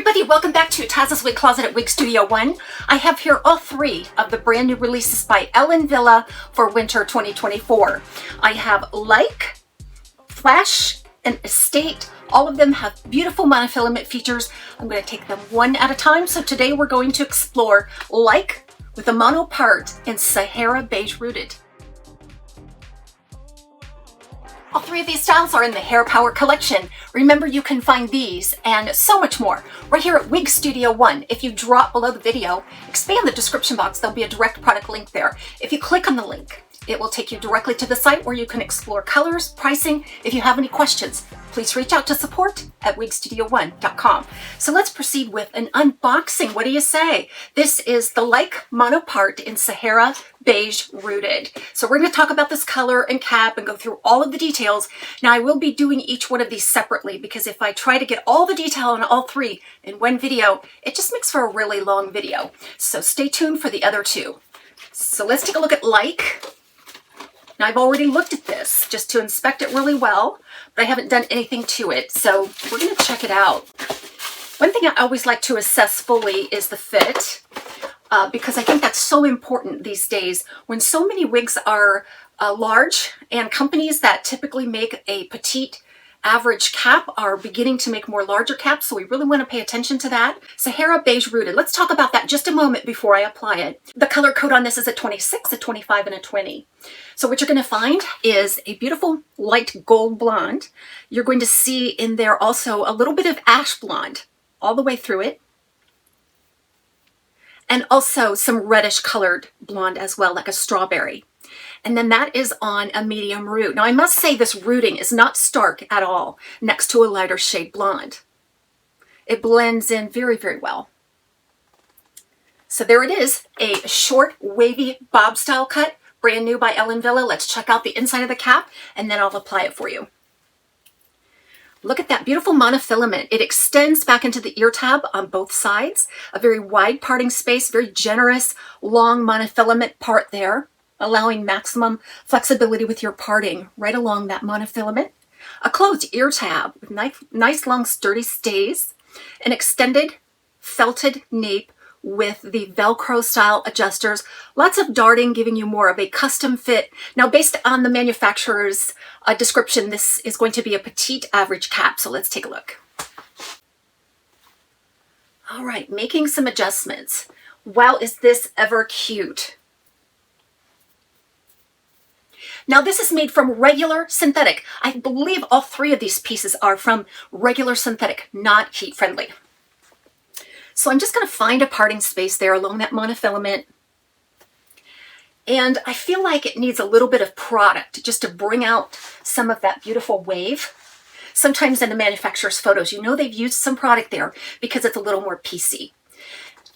everybody, welcome back to TAZ's Wig Closet at Wig Studio One. I have here all three of the brand new releases by Wille for winter 2024. I have Like, Flash, and Estate. All of them have beautiful monofilament features. I'm going to take them one at a time. So today we're going to explore Like with a mono part in Sahara Beige Rooted. All three of these styles are in the Hair Power collection. Remember, you can find these and so much more right here at Wig Studio One. If you drop below the video, expand the description box, there'll be a direct product link there. If you click on the link, it will take you directly to the site where you can explore colors, pricing. If you have any questions, please reach out to support@wigstudio1.com. So let's proceed with an unboxing. What do you say? This is the Like mono part in Sahara Beige Rooted. So we're going to talk about this color and cap and go through all of the details. Now I will be doing each one of these separately because if I try to get all the detail on all three in one video, it just makes for a really long video. So stay tuned for the other two. So let's take a look at Like. Now I've already looked at this just to inspect it really well, but I haven't done anything to it. So we're going to check it out. One thing I always like to assess fully is the fit. Because I think that's so important these days when so many wigs are large, and companies that typically make a petite average cap are beginning to make more larger caps, so we really want to pay attention to that. Sahara Beige Rooted. Let's talk about that just a moment before I apply it. The color code on this is a 26, a 25, and a 20. So what you're going to find is a beautiful light gold blonde. You're going to see in there also a little bit of ash blonde all the way through it. And also some reddish colored blonde as well, like a strawberry. And then that is on a medium root. Now I must say this rooting is not stark at all next to a lighter shade blonde. It blends in very, very well. So there it is, a short wavy bob style cut, brand new by Wille. Let's check out the inside of the cap and then I'll apply it for you. Look at that beautiful monofilament. It extends back into the ear tab on both sides. A very wide parting space, very generous, long monofilament part there, allowing maximum flexibility with your parting right along that monofilament. A closed ear tab with nice long sturdy stays. An extended felted nape with the Velcro style adjusters. Lots of darting, giving you more of a custom fit. Now, based on the manufacturer's description, this is going to be a petite average cap. So let's take a look. All right, making some adjustments. Wow, is this ever cute? Now this is made from regular synthetic. I believe all three of these pieces are from regular synthetic, not heat friendly. So I'm just going to find a parting space there along that monofilament. And I feel like it needs a little bit of product just to bring out some of that beautiful wave. Sometimes in the manufacturer's photos, you know they've used some product there because it's a little more piecey.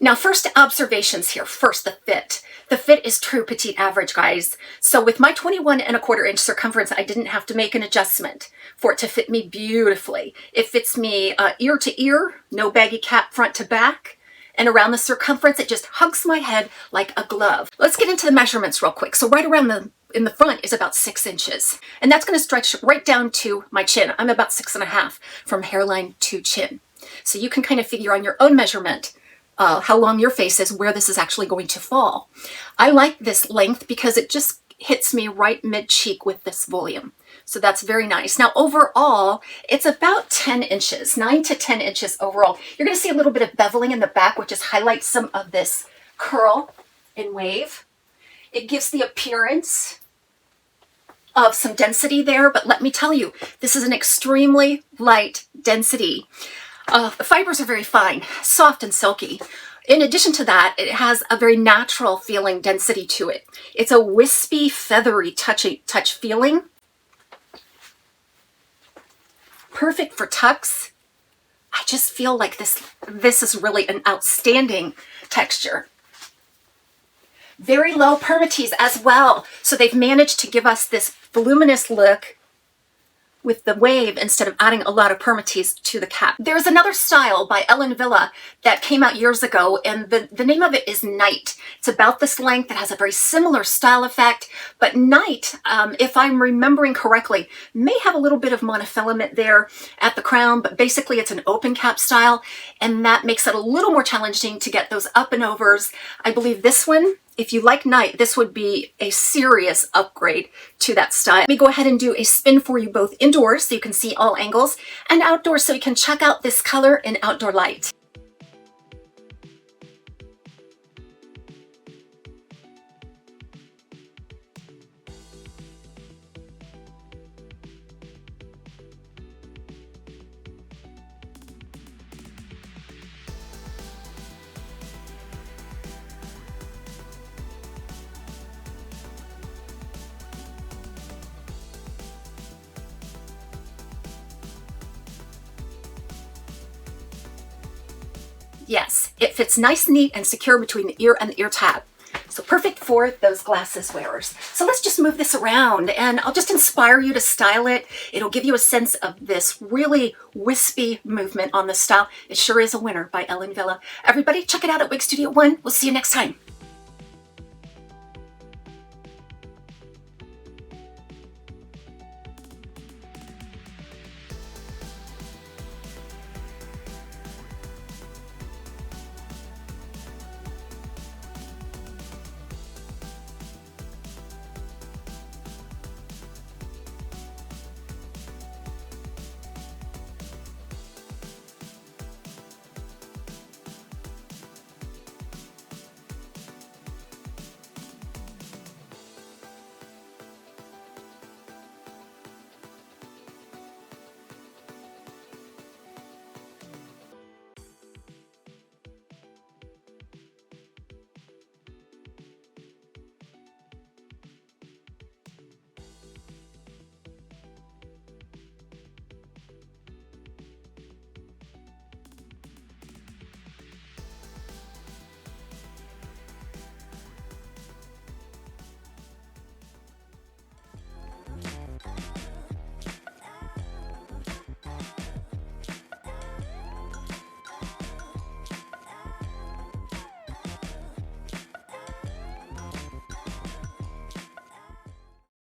Now, first observations here. First, the fit. The fit is true petite average, guys. So with my 21¼ inch circumference, I didn't have to make an adjustment for it to fit me beautifully. It fits me ear to ear, no baggy cap front to back. And around the circumference, it just hugs my head like a glove. Let's get into the measurements real quick. So right around in the front is about 6 inches. And that's going to stretch right down to my chin. I'm about 6.5 from hairline to chin. So you can kind of figure on your own measurement how long your face is, where this is actually going to fall. I like this length because it just hits me right mid-cheek with this volume. So that's very nice. Now overall, it's about 10 inches, 9 to 10 inches overall. You're going to see a little bit of beveling in the back, which just highlights some of this curl and wave. It gives the appearance of some density there, but let me tell you, this is an extremely light density. The fibers are very fine, soft and silky. In addition to that, it has a very natural feeling density to it. It's a wispy, feathery touch feeling. Perfect for tucks. I just feel like this is really an outstanding texture. Very low permatease as well. So they've managed to give us this voluminous look with the wave instead of adding a lot of permatease to the cap. There's another style by Ellen Villa that came out years ago, and the name of it is Night. It's about this length. It has a very similar style effect, but Night, if I'm remembering correctly, may have a little bit of monofilament there at the crown, but basically it's an open cap style, and that makes it a little more challenging to get those up and overs. I believe this one, if you like Night, this would be a serious upgrade to that style. Let me go ahead and do a spin for you both indoors so you can see all angles, and outdoors so you can check out this color in outdoor light. Yes, it fits nice, neat, and secure between the ear and the ear tab. So perfect for those glasses wearers. So let's just move this around, and I'll just inspire you to style it. It'll give you a sense of this really wispy movement on the style. It sure is a winner by Ellen Villa. Everybody, check it out at Wig Studio One. We'll see you next time.